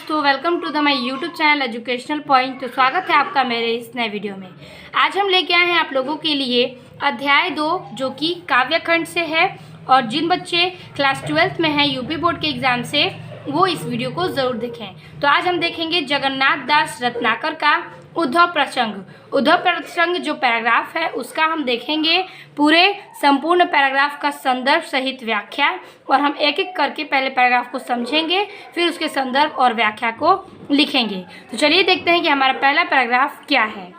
दोस्तों, welcome to the my YouTube channel educational point. तो स्वागत है आपका मेरे इस नए वीडियो में। आज हम लेके आए हैं आप लोगों के लिए अध्याय 2 जो कि काव्यखंड से है। और जिन बच्चे क्लास 12th में हैं यूपी बोर्ड के एग्ज़ाम से, वो इस वीडियो को ज़रूर देखें। तो आज हम देखेंगे जगन्नाथ दास रत्नाकर का उद्धव प्रसंग। उद्धव प्रसंग जो पैराग्राफ है उसका हम देखेंगे पूरे संपूर्ण पैराग्राफ का संदर्भ सहित व्याख्या, और हम एक एक करके पहले पैराग्राफ को समझेंगे, फिर उसके संदर्भ और व्याख्या को लिखेंगे। तो चलिए देखते हैं कि हमारा पहला पैराग्राफ क्या है।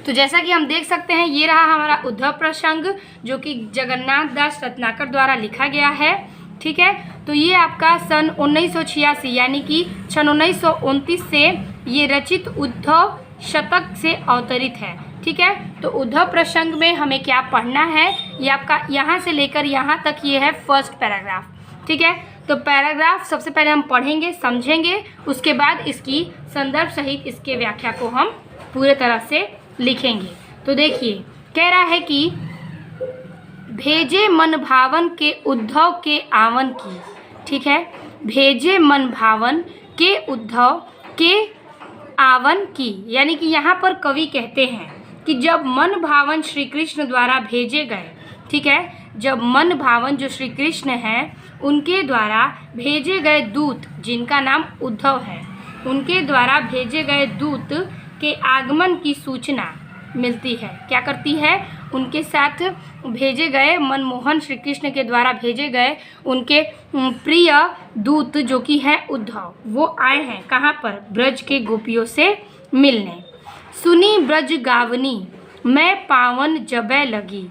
तो जैसा कि हम देख सकते हैं, ये रहा हमारा उद्धव प्रसंग जो कि जगन्नाथ दास रत्नाकर द्वारा लिखा गया है। ठीक है, तो ये आपका सन 1986 यानी कि सन 1929 से ये रचित उद्धव शतक से अवतरित है। ठीक है, तो उद्धव प्रसंग में हमें क्या पढ़ना है, ये आपका यहाँ से लेकर यहाँ तक ये है फर्स्ट पैराग्राफ। ठीक है, तो पैराग्राफ सबसे पहले हम पढ़ेंगे, समझेंगे, उसके बाद इसकी संदर्भ सहित इसके व्याख्या को हम पूरे तरह से लिखेंगे। तो देखिए, कह रहा है कि भेजे मन भावन के उद्धव के आवन की। ठीक है, भेजे मन भावन के उद्धव के आवन की, यानी कि यहाँ पर कवि कहते हैं कि जब मन भावन श्री कृष्ण द्वारा भेजे गए। ठीक है, जब मन भावन जो श्री कृष्ण हैं उनके द्वारा भेजे गए दूत, जिनका नाम उद्धव है, उनके द्वारा भेजे गए दूत के आगमन की सूचना मिलती है। क्या करती है, उनके साथ भेजे गए मनमोहन श्री कृष्ण के द्वारा भेजे गए उनके प्रिय दूत जो कि हैं उद्धव, वो आए हैं कहाँ पर, ब्रज के गोपियों से मिलने। सुनी ब्रज गावनी मैं पावन जबै लगी।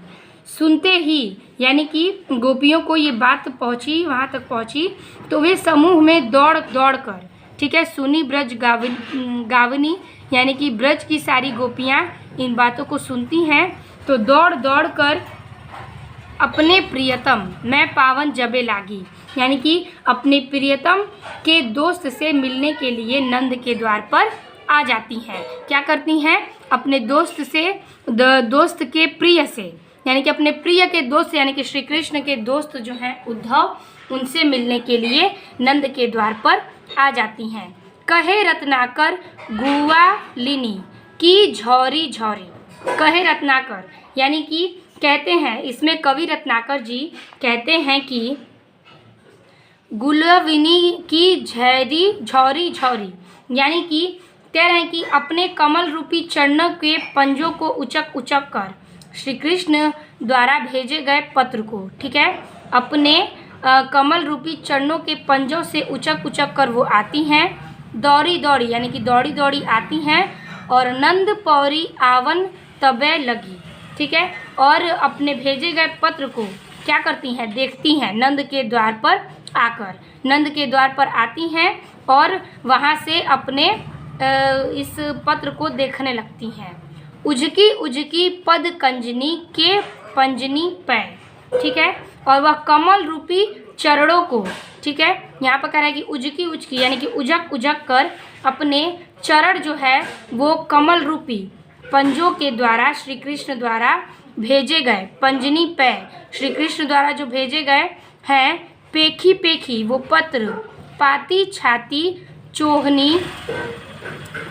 सुनते ही, यानी कि गोपियों को ये बात पहुँची, वहाँ तक पहुँची, तो वे समूह में दौड़ दौड़ कर, ठीक है, सुनी ब्रज गावनी यानी कि ब्रज की सारी गोपियाँ इन बातों को सुनती हैं, तो दौड़ दौड़ कर अपने प्रियतम मैं पावन जबे लागी, यानी कि अपने प्रियतम के दोस्त से मिलने के लिए नंद के द्वार पर आ जाती हैं। क्या करती हैं, अपने दोस्त से, दोस्त के प्रिय से, यानी कि अपने प्रिय के दोस्त यानी कि श्री कृष्ण के दोस्त जो हैं उद्धव, उनसे मिलने के लिए नंद के द्वार पर आ जाती हैं। कहे रत्नाकर गुआ लिनी की झौरी झौरी। कहे रत्नाकर यानी कि कहते हैं, इसमें कवि रत्नाकर जी कहते हैं कि गुलविनी की झैरी झौरी झौरी, यानी कि कह रहे हैं कि अपने कमल रूपी चरणों के पंजों को उचक उचक कर श्री कृष्ण द्वारा भेजे गए पत्र को, ठीक है, अपने कमल रूपी चरणों के पंजों से उचक उचक कर वो आती हैं, दौड़ी दौड़ी यानी कि दौड़ी दौड़ी आती हैं, और नंद पौरी आवन तबे लगी। ठीक है, और अपने भेजे गए पत्र को क्या करती हैं, देखती हैं, नंद के द्वार पर आकर, नंद के द्वार पर आती हैं और वहाँ से अपने इस पत्र को देखने लगती हैं। उजकी उजकी पद कंजनी के पंजनी पैर। ठीक है, और वह कमल रूपी चरणों को, ठीक है, यहाँ पर कह रहा है कि उजकी उजकी यानी कि उजक उजक कर अपने चरण जो है वो कमल रूपी पंजों के द्वारा श्री कृष्ण द्वारा भेजे गए, पंजनी पैर श्री कृष्ण द्वारा जो भेजे गए हैं, पेखी पेखी वो पत्र, पाती छाती चोहनी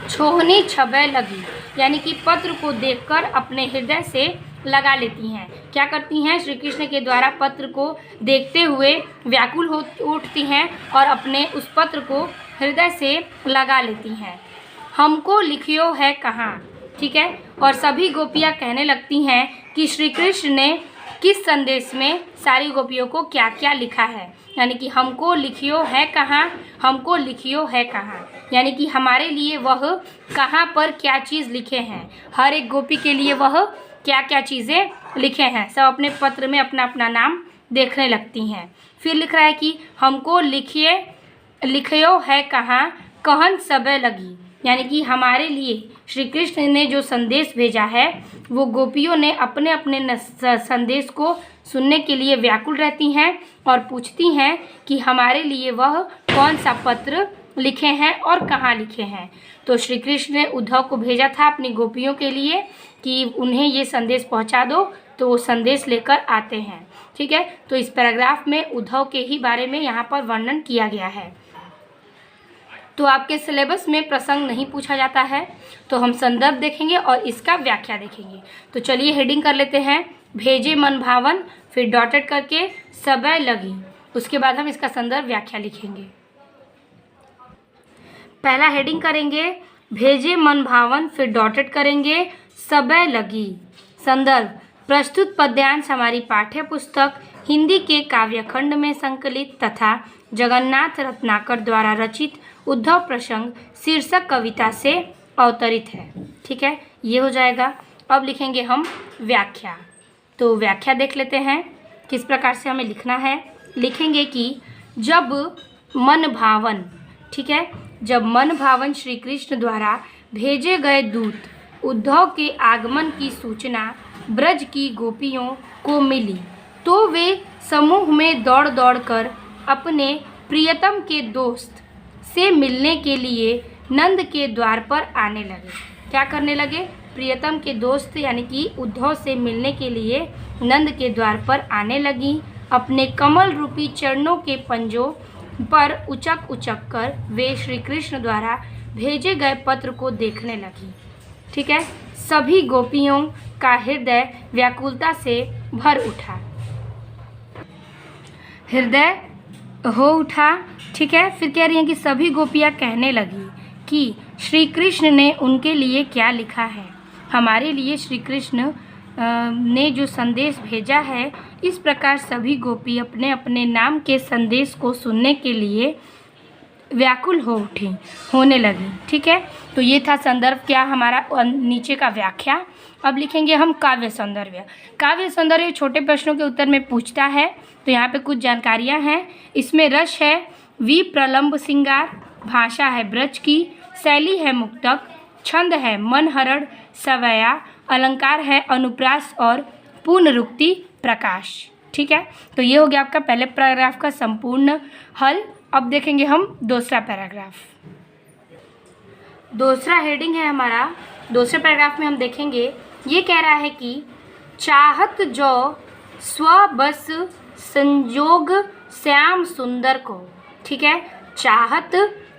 छोहनी छबे लगी, यानी कि पत्र को देखकर अपने हृदय से लगा लेती हैं। क्या करती हैं, श्री कृष्ण के द्वारा पत्र को देखते हुए व्याकुल हो उठती हैं और अपने उस पत्र को हृदय से लगा लेती हैं। हमको लिखियो है कहाँ। ठीक है, और सभी गोपियाँ कहने लगती हैं कि श्री कृष्ण ने किस संदेश में सारी गोपियों को क्या क्या लिखा है, यानी कि हमको लिखियो है कहाँ, हमको लिखियो है कहाँ, यानी कि हमारे लिए वह कहाँ पर क्या चीज़ लिखे हैं, हर एक गोपी के लिए वह क्या क्या चीज़ें लिखे हैं। सब अपने पत्र में अपना अपना नाम देखने लगती हैं। फिर लिख रहा है कि हमको लिखियो है कहाँ कहन सबे लगी, यानी कि हमारे लिए श्री कृष्ण ने जो संदेश भेजा है वो गोपियों ने अपने अपने संदेश को सुनने के लिए व्याकुल रहती हैं और पूछती हैं कि हमारे लिए वह कौन सा पत्र लिखे हैं और कहाँ लिखे हैं। तो श्री कृष्ण ने उद्धव को भेजा था अपनी गोपियों के लिए कि उन्हें ये संदेश पहुँचा दो, तो वो संदेश लेकर आते हैं। ठीक है, तो इस पैराग्राफ में उद्धव के ही बारे में यहाँ पर वर्णन किया गया है। तो आपके सिलेबस में प्रसंग नहीं पूछा जाता है, तो हम संदर्भ देखेंगे और इसका व्याख्या देखेंगे। तो चलिए हेडिंग कर लेते हैं, भेजे मन भावन, फिर डॉटेड करके समय लगी, उसके बाद हम इसका संदर्भ व्याख्या लिखेंगे। पहला हेडिंग करेंगे भेजे मन भावन, फिर डॉटेड करेंगे समय लगी। संदर्भ, प्रस्तुत पद्यांश हमारी पाठ्य पुस्तक हिंदी के काव्यखंड में संकलित तथा जगन्नाथ रत्नाकर द्वारा रचित उद्धव प्रसंग शीर्षक कविता से अवतरित है। ठीक है, ये हो जाएगा। अब लिखेंगे हम व्याख्या। तो व्याख्या देख लेते हैं किस प्रकार से हमें लिखना है। लिखेंगे कि जब मन भावन, ठीक है, जब मन भावन श्री कृष्ण द्वारा भेजे गए दूत उद्धव के आगमन की सूचना ब्रज की गोपियों को मिली, तो वे समूह में दौड़ दौड़ कर अपने प्रियतम के दोस्त से मिलने के लिए नंद के द्वार पर आने लगे। क्या करने लगे? प्रियतम के दोस्त यानी कि उद्धव से मिलने के लिए नंद के द्वार पर आने लगी। अपने कमल रूपी चरणों के पंजों पर उचक उचक कर वे श्री कृष्ण द्वारा भेजे गए पत्र को देखने लगी। ठीक है, सभी गोपियों का हृदय व्याकुलता से भर उठा, हृदय हो उठा। ठीक है, फिर कह रही हैं कि सभी गोपियाँ कहने लगी कि श्री कृष्ण ने उनके लिए क्या लिखा है, हमारे लिए श्री कृष्ण ने जो संदेश भेजा है। इस प्रकार सभी गोपी अपने अपने नाम के संदेश को सुनने के लिए व्याकुल होने लगी। ठीक है, तो ये था संदर्भ क्या हमारा, नीचे का व्याख्या। अब लिखेंगे हम काव्य सौंदर्य। काव्य सौंदर्य छोटे प्रश्नों के उत्तर में पूछता है, तो यहाँ पे कुछ जानकारियाँ हैं। इसमें रस है विप्रलंब श्रृंगार, भाषा है ब्रज की, शैली है मुक्तक, छंद है मनहरण सवैया, अलंकार है अनुप्रास और पुनरुक्ति प्रकाश। ठीक है, तो ये हो गया आपका पहले पैराग्राफ का संपूर्ण हल। अब देखेंगे हम दूसरा पैराग्राफ। दूसरा हेडिंग है हमारा, दूसरे पैराग्राफ में हम देखेंगे, ये कह रहा है कि चाहत जो स्वबस संजोग श्याम सुंदर को। ठीक है, चाहत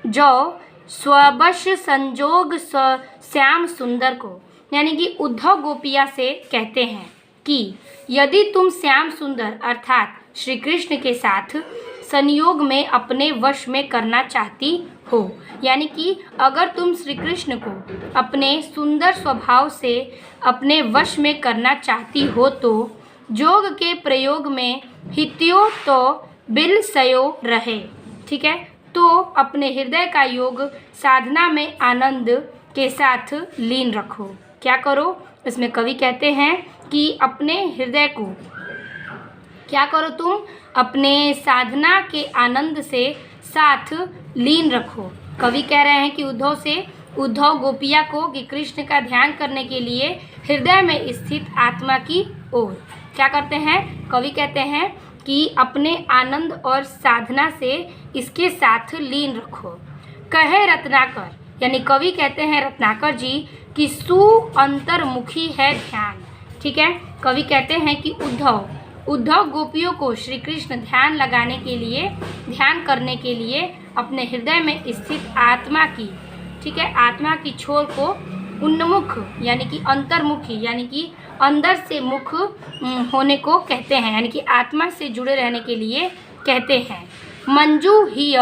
जो स्वबस संजोग श्याम सुंदर को, यानी कि उद्धव गोपिया से कहते हैं कि यदि तुम श्याम सुंदर अर्थात श्री कृष्ण के साथ संयोग में अपने वश में करना चाहती हो, यानी कि अगर तुम श्री कृष्ण को अपने सुंदर स्वभाव से अपने वश में करना चाहती हो, तो जोग के प्रयोग में हित्यो तो बिल सयो रहे। ठीक है, तो अपने हृदय का योग साधना में आनंद के साथ लीन रखो। क्या करो? इसमें कवि कहते हैं कि अपने हृदय को क्या करो, तुम अपने साधना के आनंद से साथ लीन रखो। कवि कह रहे हैं कि उद्धव गोपिया को कि कृष्ण का ध्यान करने के लिए हृदय में स्थित आत्मा की ओर क्या करते हैं? कवि कहते हैं कि अपने आनंद और साधना से इसके साथ लीन रखो। कहे रत्नाकर, यानी कवि कहते हैं रत्नाकर जी कि सुअंतर्मुखी है ध्यान। ठीक है, कवि कहते हैं कि उद्धव गोपियों को श्री कृष्ण ध्यान लगाने के लिए, ध्यान करने के लिए अपने हृदय में स्थित आत्मा की, ठीक है, आत्मा की छोर को उन्मुख यानी कि अंतर्मुखी यानी कि अंदर से मुख होने को कहते हैं, यानी कि आत्मा से जुड़े रहने के लिए कहते हैं। मंजू हिय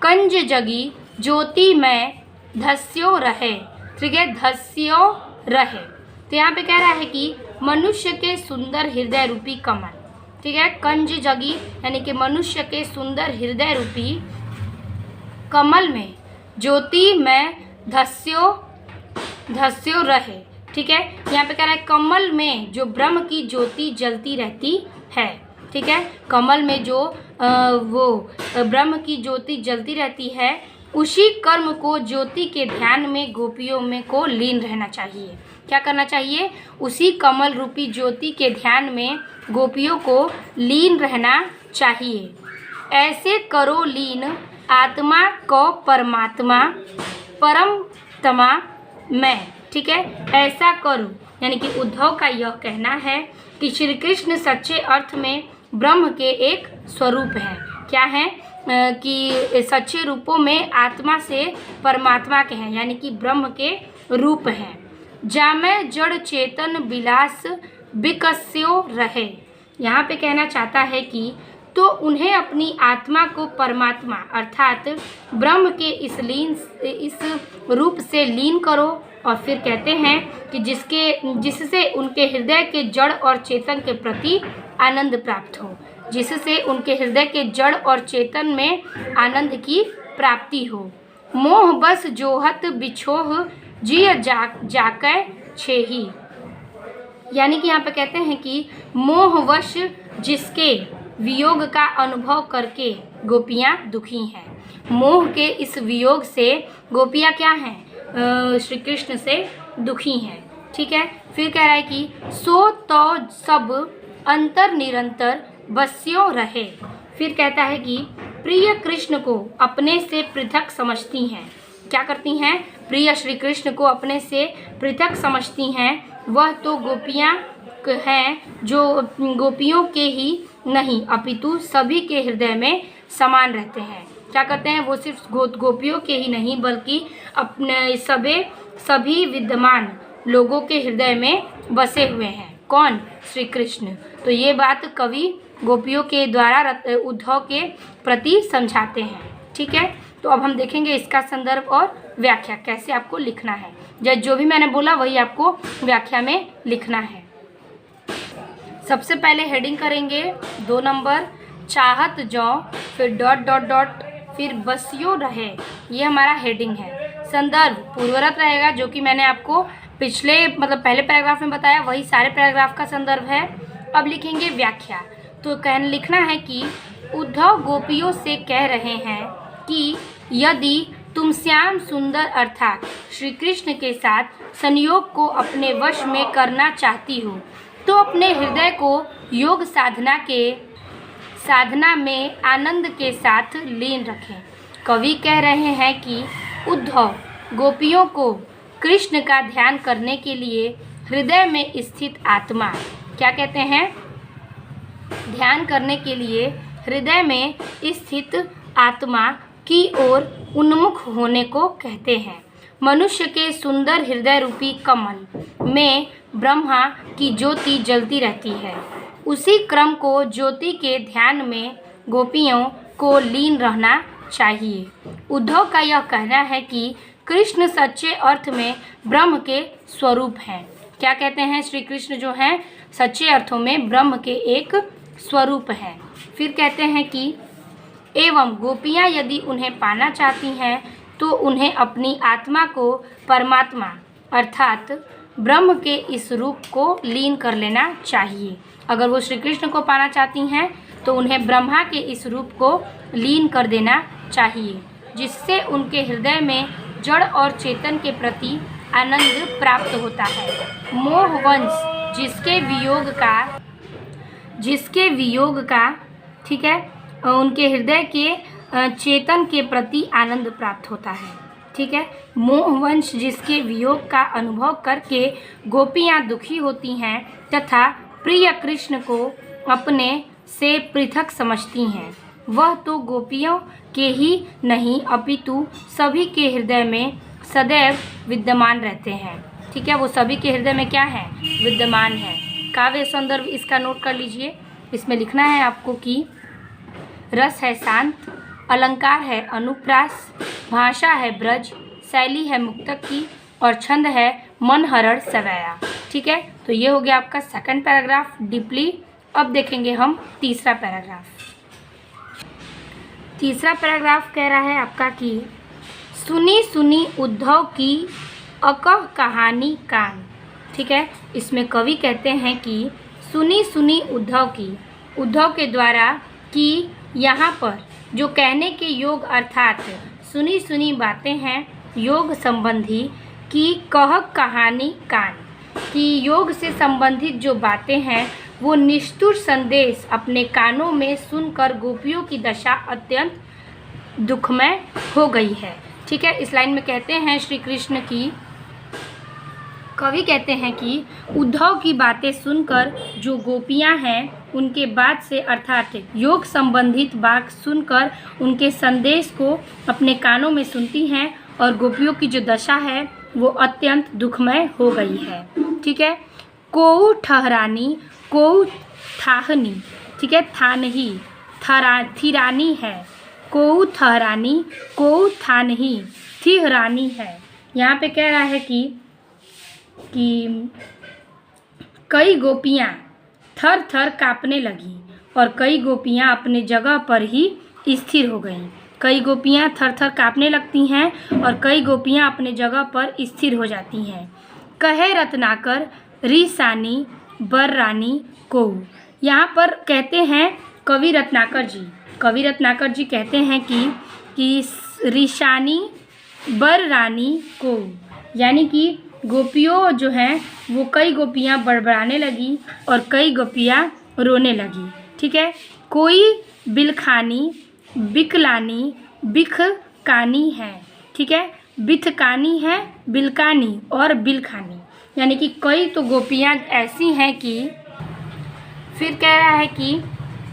कंज जगी ज्योति में धस्यो रहे। ठीक है, धस्यो रहे, तो यहाँ पे कह रहा है कि मनुष्य के सुंदर हृदय रूपी कमल, ठीक है, कंज जगी यानी कि मनुष्य के सुंदर हृदय रूपी कमल में ज्योति में धस्यो रहे। ठीक है, यहाँ पे कह रहा है कमल में जो ब्रह्म की ज्योति जलती रहती है। ठीक है, कमल में जो वो ब्रह्म की ज्योति जलती रहती है, उसी कर्म को ज्योति के ध्यान में गोपियों में को लीन रहना चाहिए। क्या करना चाहिए? उसी कमल रूपी ज्योति के ध्यान में गोपियों को लीन रहना चाहिए। ऐसे करो लीन आत्मा को परमात्मा परम तमा में। ठीक है, ऐसा करो यानी कि उद्धव का यह कहना है कि श्री कृष्ण सच्चे अर्थ में ब्रह्म के एक स्वरूप हैं। क्या है? कि सच्चे रूपों में आत्मा से परमात्मा के हैं, यानी कि ब्रह्म के रूप हैं। जामै जड़ चेतन विलास विकस्यो रहे, यहाँ पे कहना चाहता है कि तो उन्हें अपनी आत्मा को परमात्मा अर्थात ब्रह्म के इस रूप से लीन करो। और फिर कहते हैं कि जिससे उनके हृदय के जड़ और चेतन के प्रति आनंद प्राप्त हो, जिससे उनके हृदय के जड़ और चेतन में आनंद की प्राप्ति हो। मोह बस जोहत बिछोह जिय जाकै छेही, यानी कि यहाँ पे कहते हैं कि मोहवश जिसके वियोग का अनुभव करके गोपियाँ दुखी हैं। मोह के इस वियोग से गोपियाँ क्या हैं? श्री कृष्ण से दुखी हैं। ठीक है, फिर कह रहा है कि सो तो सब अंतर निरंतर बस्यों रहे। फिर कहता है कि प्रिय कृष्ण को अपने से पृथक समझती हैं। क्या करती हैं? प्रिय श्री कृष्ण को अपने से पृथक समझती हैं। वह तो गोपियाँ हैं जो गोपियों के ही नहीं अपितु सभी के हृदय में समान रहते हैं। क्या करते हैं? वो सिर्फ गोपियों के ही नहीं बल्कि अपने सभी विद्यमान लोगों के हृदय में बसे हुए हैं। कौन? श्री कृष्ण। तो ये बात कवि गोपियों के द्वारा उद्धव के प्रति समझाते हैं। ठीक है, तो अब हम देखेंगे इसका संदर्भ और व्याख्या कैसे आपको लिखना है। जो भी मैंने बोला वही आपको व्याख्या में लिखना है। सबसे पहले हेडिंग करेंगे 2 नंबर, चाहत जो, फिर डॉट डॉट डॉट, फिर बस्यो रहे, ये हमारा हेडिंग है। संदर्भ पूर्वरत रहेगा, जो कि मैंने आपको पिछले पहले पैराग्राफ में बताया, वही सारे पैराग्राफ का संदर्भ है। अब लिखेंगे व्याख्या। तो लिखना है कि उद्धव गोपियों से कह रहे हैं कि यदि तुम श्याम सुंदर अर्थात श्री कृष्ण के साथ संयोग को अपने वश में करना चाहती हो तो अपने हृदय को योग साधना में आनंद के साथ लीन रखें। कवि कह रहे हैं कि उद्धव गोपियों को कृष्ण का ध्यान करने के लिए हृदय में स्थित आत्मा, क्या कहते हैं? ध्यान करने के लिए हृदय में स्थित आत्मा की ओर उन्मुख होने को कहते हैं। मनुष्य के सुंदर हृदय रूपी कमल में ब्रह्मा की ज्योति जलती रहती है। उसी क्रम को ज्योति के ध्यान में गोपियों को लीन रहना चाहिए। उद्धव का यह कहना है कि कृष्ण सच्चे अर्थ में ब्रह्म के स्वरूप हैं। क्या कहते हैं? श्री कृष्ण जो हैं सच्चे अर्थों में ब्रह्म के एक स्वरूप हैं। फिर कहते हैं कि एवं गोपियाँ यदि उन्हें पाना चाहती हैं तो उन्हें अपनी आत्मा को परमात्मा अर्थात ब्रह्म के इस रूप को लीन कर लेना चाहिए। अगर वो श्री कृष्ण को पाना चाहती हैं तो उन्हें ब्रह्मा के इस रूप को लीन कर देना चाहिए, जिससे उनके हृदय में जड़ और चेतन के प्रति आनंद प्राप्त होता है। मोहवंश जिसके वियोग का ठीक है उनके हृदय के चेतन के प्रति आनंद प्राप्त होता है। ठीक है, मोहवंश जिसके वियोग का अनुभव करके गोपियाँ दुखी होती हैं तथा प्रिय कृष्ण को अपने से पृथक समझती हैं, वह तो गोपियों के ही नहीं अपितु सभी के हृदय में सदैव विद्यमान रहते हैं। ठीक है, वो सभी के हृदय में क्या है? विद्यमान है। काव्य संदर्भ इसका नोट कर लीजिए। इसमें लिखना है आपको कि रस है शांत, अलंकार है अनुप्रास, भाषा है ब्रज, शैली है मुक्तक की और छंद है मनहरण सवैया। ठीक है, तो ये हो गया आपका सेकंड पैराग्राफ डीपली। अब देखेंगे हम तीसरा पैराग्राफ। तीसरा पैराग्राफ कह रहा है आपका कि सुनी सुनी उद्धव की अकह कहानी कान। ठीक है, इसमें कवि कहते हैं कि सुनी सुनी उद्धव के द्वारा कि यहाँ पर जो कहने के योग अर्थात सुनी सुनी बातें हैं योग संबंधी की कह कहानी कान, कि योग से संबंधित जो बातें हैं वो निष्ठुर संदेश अपने कानों में सुनकर गोपियों की दशा अत्यंत दुखमय हो गई है। ठीक है, इस लाइन में कहते हैं श्री कृष्ण की कवि कहते हैं कि उद्धव की बातें सुनकर जो गोपियां हैं उनके बात से अर्थात योग संबंधित बात सुनकर उनके संदेश को अपने कानों में सुनती हैं और गोपियों की जो दशा है वो अत्यंत दुखमय हो गई है। ठीक है, कोउ ठहरानी कोउ थाहनी, ठीक है, थानही थिरानी है, कोउ ठहरानी कोउ थानही थिहरानी है। यहाँ पे कह रहा है कि कई गोपियाँ थर थर काँपने लगी और कई गोपियाँ अपने जगह पर ही स्थिर हो गईं। कई गोपियाँ थर थर काँपने लगती हैं और कई गोपियाँ अपने जगह पर स्थिर हो जाती हैं। कहे रत्नाकर रिसानी बर्रानी को, यहाँ पर कहते हैं कवि रत्नाकर जी कहते हैं कि रिशानी बर्रानी को, यानी कि गोपियों जो हैं वो कई गोपियाँ बड़बड़ाने लगी और कई गोपियाँ रोने लगी। ठीक है, कोई बिलखानी बिकलानी बिखकानी है। ठीक है, बिथकानी है, बिलकानी और बिलखानी, यानी कि कई तो गोपियाँ ऐसी हैं कि फिर कह रहा है कि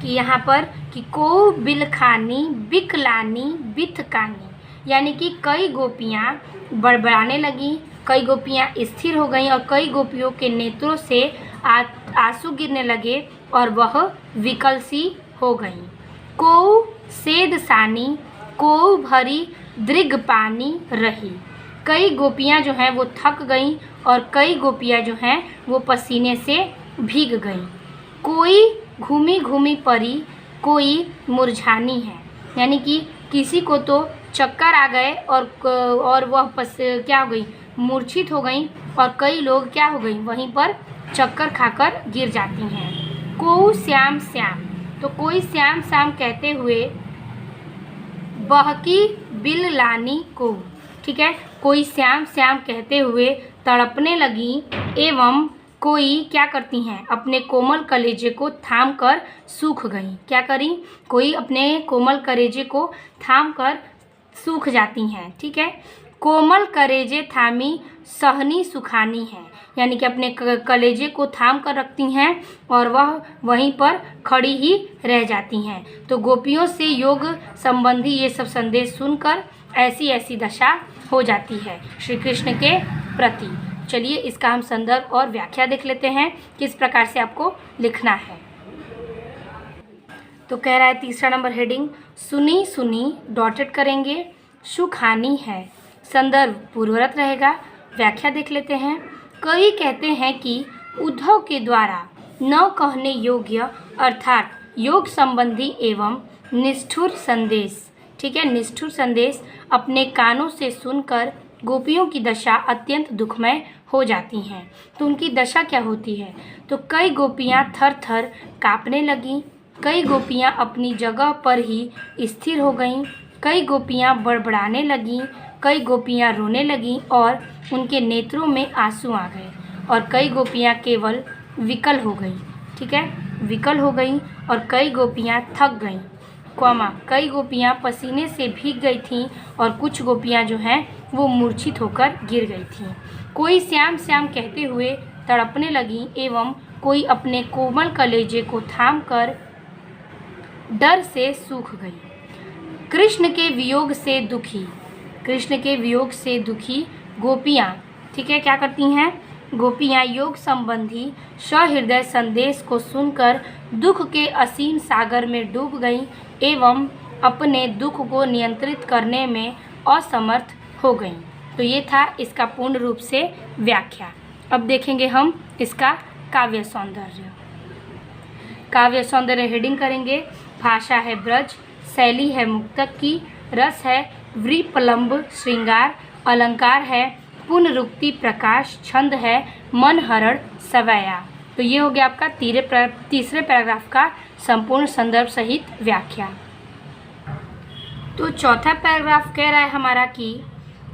यहाँ पर कि को बिलखानी बिकलानी बिथकानी, यानी कि कई गोपियाँ बड़बड़ाने लगी, कई गोपियाँ स्थिर हो गईं और कई गोपियों के नेत्रों से आंसू गिरने लगे और वह विकल सी हो गईं। को सेद सानी को भरी दृग पानी रही, कई गोपियाँ जो हैं वो थक गईं और कई गोपियाँ जो हैं वो पसीने से भीग गईं। कोई घूमी घूमी परी कोई मुरझानी है, यानी कि किसी को तो चक्कर आ गए और वह क्या हो गई, मूर्छित हो गई और कई लोग क्या हो गई, वहीं पर चक्कर खाकर गिर जाती हैं। को श्याम श्याम, तो कोई श्याम श्याम कहते हुए बहकी बिल लानी को, ठीक है, कोई श्याम श्याम कहते हुए तड़पने लगी एवं कोई क्या करती हैं, अपने कोमल कलेजे को थाम कर सूख गई। क्या करी, कोई अपने कोमल कलेजे को थाम कर सूख जाती हैं। ठीक है, कोमल कलेजे थामी सहनी सुखानी है, यानी कि अपने कलेजे को थाम कर रखती हैं और वह वहीं पर खड़ी ही रह जाती हैं। तो गोपियों से योग संबंधी ये सब संदेश सुनकर ऐसी ऐसी दशा हो जाती है श्री कृष्ण के प्रति। चलिए इसका हम संदर्भ और व्याख्या देख लेते हैं किस प्रकार से आपको लिखना है। तो कह रहा है तीसरा नंबर हेडिंग, सुनी सुनी डॉटेड करेंगे, सुखानी है, संदर्भ पूर्वरत रहेगा। व्याख्या देख लेते हैं। कई कहते हैं कि उद्धव के द्वारा न कहने योग्य अर्थात योग संबंधी एवं निष्ठुर संदेश, ठीक है, निष्ठुर संदेश अपने कानों से सुनकर गोपियों की दशा अत्यंत दुखमय हो जाती हैं। तो उनकी दशा क्या होती है, तो कई गोपियाँ थर थर काँपने लगीं, कई गोपियाँ अपनी जगह पर ही स्थिर हो गईं, कई गोपियाँ बड़बड़ाने लगीं, कई गोपियाँ रोने लगीं और उनके नेत्रों में आंसू आ गए और कई गोपियाँ केवल विकल हो गईं। ठीक है, विकल हो गईं और कई गोपियाँ थक गईं, कई गोपियाँ पसीने से भीग गई थीं और कुछ गोपियाँ जो हैं वो मूर्छित होकर गिर गई थीं। कोई श्याम श्याम कहते हुए तड़पने लगीं एवं कोई अपने कोमल कलेजे को थाम कर डर से सूख गई। कृष्ण के वियोग से दुखी गोपियाँ, ठीक है, क्या करती हैं, गोपियाँ योग संबंधी सहृदय संदेश को सुनकर दुख के असीम सागर में डूब गईं एवं अपने दुख को नियंत्रित करने में असमर्थ हो गईं। तो ये था इसका पूर्ण रूप से व्याख्या। अब देखेंगे हम इसका काव्य सौंदर्य। काव्य सौंदर्य हेडिंग करेंगे। भाषा है ब्रज, शैली है मुक्तक की, रस है व्रीपलंब श्रृंगार, अलंकार है पुनरुक्ति प्रकाश, छंद है मनहरण सवैया। तो ये हो गया आपका तीसरे पैराग्राफ का संपूर्ण संदर्भ सहित व्याख्या। तो चौथा पैराग्राफ कह रहा है हमारा कि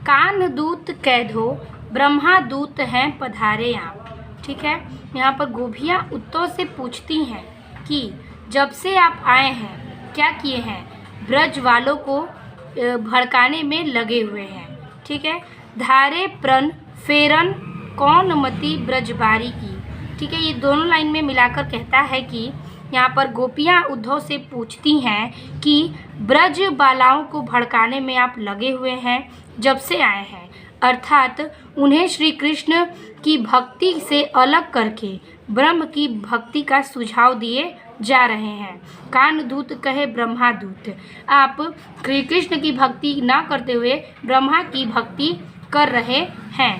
कान दूत कैधो ब्रह्मा दूत हैं पधारे आप। ठीक है, यहाँ पर गोपियाँ उत्तों से पूछती हैं कि जब से आप आए हैं क्या किए हैं, ब्रज वालों को भड़काने में लगे हुए हैं। ठीक है, धारे प्रण फेरन कौन मती ब्रजबारी की। ठीक है, ये दोनों लाइन में मिलाकर कहता है कि यहाँ पर गोपियाँ उद्धव से पूछती हैं कि ब्रज बालाओं को भड़काने में आप लगे हुए हैं जब से आए हैं, अर्थात उन्हें श्री कृष्ण की भक्ति से अलग करके ब्रह्म की भक्ति का सुझाव दिए जा रहे हैं। कानदूत कहे ब्रह्मादूत, आप श्री कृष्ण की भक्ति ना करते हुए ब्रह्मा की भक्ति कर रहे हैं।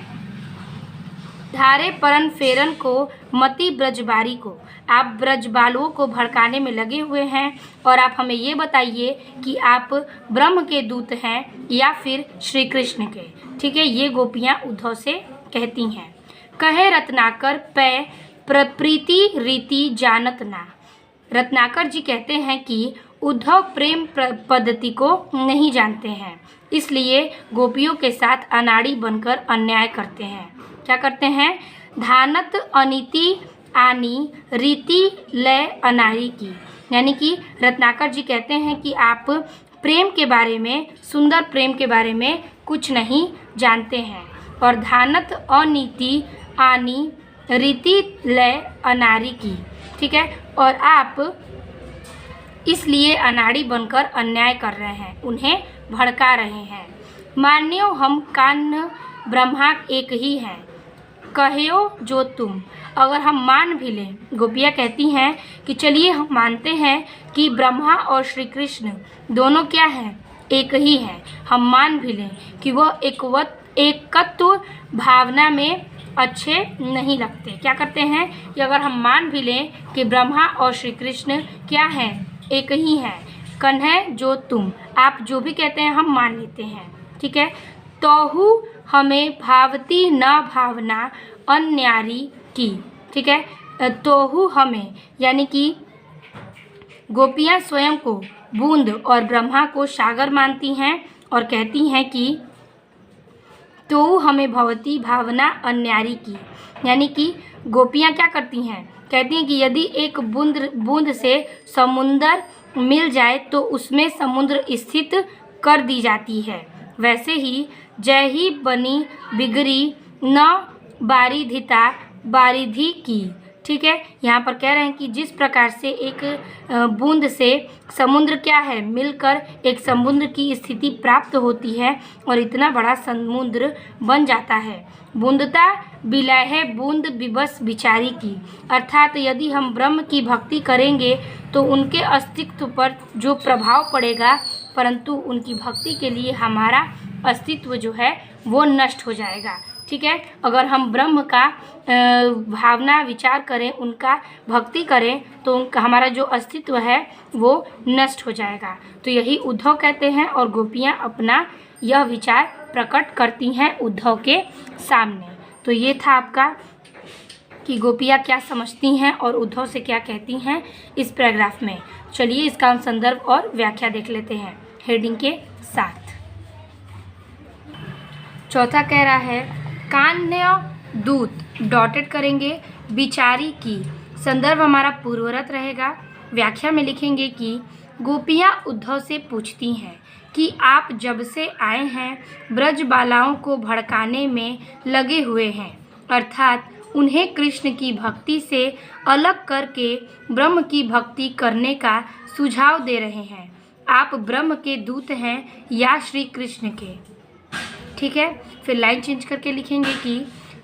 धारे परन फेरन को मति ब्रजबारी को, आप ब्रजबालुओं को भड़काने में लगे हुए हैं और आप हमें ये बताइए कि आप ब्रह्म के दूत हैं या फिर श्री कृष्ण के। ठीक है, ये गोपियाँ उद्धव से कहती हैं। कहे रत्नाकर पै प्रप्रीति रीति जानत ना, रत्नाकर जी कहते हैं कि उद्धव प्रेम पद्धति को नहीं जानते हैं, इसलिए गोपियों के साथ अनाड़ी बनकर अन्याय करते हैं। क्या करते हैं? धानत अनीति आनी रीति लय अनाड़ी की, यानी कि रत्नाकर जी कहते हैं कि आप प्रेम के बारे में, सुंदर प्रेम के बारे में कुछ नहीं जानते हैं, और धानत अनीति आनी रीति लय अनाड़ी की। ठीक है, और आप इसलिए अनाड़ी बनकर अन्याय कर रहे हैं, उन्हें भड़का रहे हैं। मान्यो हम कान्ह ब्रह्मा एक ही हैं, कहो जो तुम, अगर हम मान भी लें, गोपियाँ कहती हैं कि चलिए हम मानते हैं कि ब्रह्मा और श्री कृष्ण दोनों क्या हैं? एक ही हैं। हम मान भी लें कि वह एकत्व भावना में अच्छे नहीं लगते। क्या करते हैं कि अगर हम मान भी लें कि ब्रह्मा और श्री कृष्ण क्या हैं? एक ही हैं। कन्है जो तुम, आप जो भी कहते हैं हम मान लेते हैं। ठीक है, तोहु हमें भावती न भावना अन्यारी की। ठीक है, तोहु हमें, यानी कि गोपियाँ स्वयं को बूंद और ब्रह्मा को सागर मानती हैं और कहती हैं कि तो हमें भवती भावना अन्यारी की, यानी कि गोपियाँ क्या करती हैं? कहती हैं कि यदि एक बूंद से समुंदर मिल जाए तो उसमें समुद्र स्थित कर दी जाती है। वैसे ही जय ही बनी बिगड़ी न बारिधिता बारिधि की। ठीक है, यहाँ पर कह रहे हैं कि जिस प्रकार से एक बूंद से समुद्र क्या है, मिलकर एक समुद्र की स्थिति प्राप्त होती है और इतना बड़ा समुद्र बन जाता है। बूंदता विलय है बूंद विवश बिचारी की, अर्थात यदि हम ब्रह्म की भक्ति करेंगे तो उनके अस्तित्व पर जो प्रभाव पड़ेगा, परंतु उनकी भक्ति के लिए हमारा अस्तित्व जो है वो नष्ट हो जाएगा। ठीक है, अगर हम ब्रह्म का भावना विचार करें, उनका भक्ति करें, तो उनका हमारा जो अस्तित्व है वो नष्ट हो जाएगा। तो यही उद्धव कहते हैं और गोपियाँ अपना यह विचार प्रकट करती हैं उद्धव के सामने। तो ये था आपका कि गोपियाँ क्या समझती हैं और उद्धव से क्या कहती हैं इस पैराग्राफ में। चलिए इसका हम संदर्भ और व्याख्या देख लेते हैं हेडिंग के साथ। चौथा कह रहा है कान्य दूत, डॉटेड करेंगे, बिचारी की, संदर्भ हमारा पूर्वरत रहेगा। व्याख्या में लिखेंगे कि गोपियाँ उद्धव से पूछती हैं कि आप जब से आए हैं ब्रज बालाओं को भड़काने में लगे हुए हैं, अर्थात उन्हें कृष्ण की भक्ति से अलग करके ब्रह्म की भक्ति करने का सुझाव दे रहे हैं। आप ब्रह्म के दूत हैं या श्री कृष्ण के। ठीक है, फिर लाइन चेंज करके लिखेंगे कि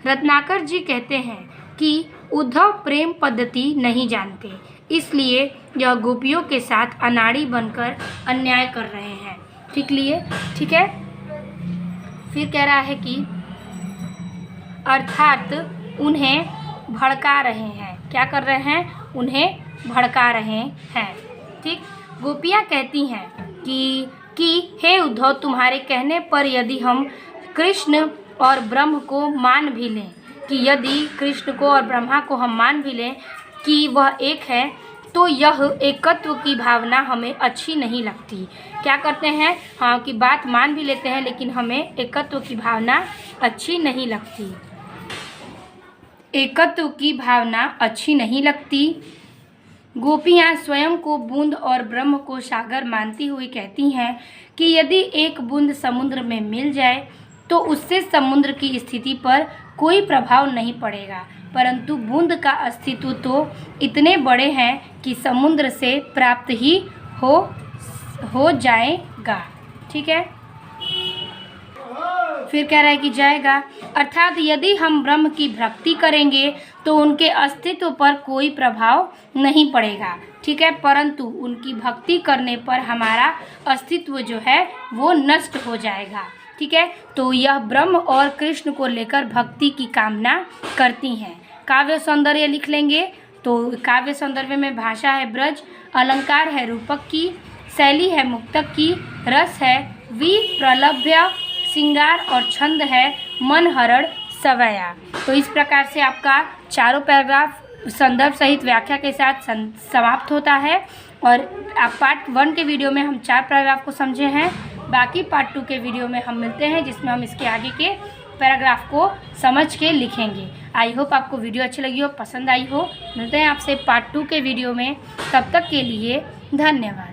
रत्नाकर जी कहते हैं कि उद्धव प्रेम पद्धति नहीं जानते, इसलिए यह गोपियों के साथ अनाड़ी बनकर अन्याय कर रहे हैं। ठीक है, फिर कह रहा है कि अर्थात उन्हें भड़का रहे हैं। क्या कर रहे हैं? उन्हें भड़का रहे हैं। ठीक, गोपियाँ कहती हैं कि हे उद्धव, तुम्हारे कहने पर यदि हम कृष्ण और ब्रह्म को मान भी लें, कि यदि कृष्ण को और ब्रह्मा को हम मान भी लें कि वह एक है, तो यह एकत्व की भावना हमें अच्छी नहीं लगती। क्या करते हैं? हाँ, कि बात मान भी लेते हैं लेकिन हमें एकत्व की भावना अच्छी नहीं लगती। एकत्व की भावना अच्छी नहीं लगती। गोपियाँ स्वयं को बूंद और ब्रह्म को सागर मानती हुई कहती हैं कि यदि एक बूंद समुद्र में मिल जाए तो उससे समुद्र की स्थिति पर कोई प्रभाव नहीं पड़ेगा, परंतु बूंद का अस्तित्व तो इतने बड़े हैं कि समुद्र से प्राप्त ही हो जाएगा। ठीक है, फिर कह रहा है कि जाएगा, अर्थात यदि हम ब्रह्म की भक्ति करेंगे तो उनके अस्तित्व पर कोई प्रभाव नहीं पड़ेगा। ठीक है, परंतु उनकी भक्ति करने पर हमारा अस्तित्व जो है वो नष्ट हो जाएगा। ठीक है, तो यह ब्रह्म और कृष्ण को लेकर भक्ति की कामना करती हैं। काव्य सौंदर्य लिख लेंगे तो काव्य सौंदर्य में भाषा है ब्रज, अलंकार है रूपक की, शैली है मुक्तक की, रस है विप्रलभ्य, श्रृंगार और छंद है मनहरण सवया। तो इस प्रकार से आपका चारों पैराग्राफ संदर्भ सहित व्याख्या के साथ समाप्त होता है। और आप पार्ट 1 के वीडियो में हम 4 पैराग्राफ को समझे हैं, बाकी पार्ट 2 के वीडियो में हम मिलते हैं जिसमें हम इसके आगे के पैराग्राफ को समझ के लिखेंगे। आई होप आपको वीडियो अच्छी लगी हो, पसंद आई हो। मिलते हैं आपसे पार्ट 2 के वीडियो में, तब तक के लिए धन्यवाद।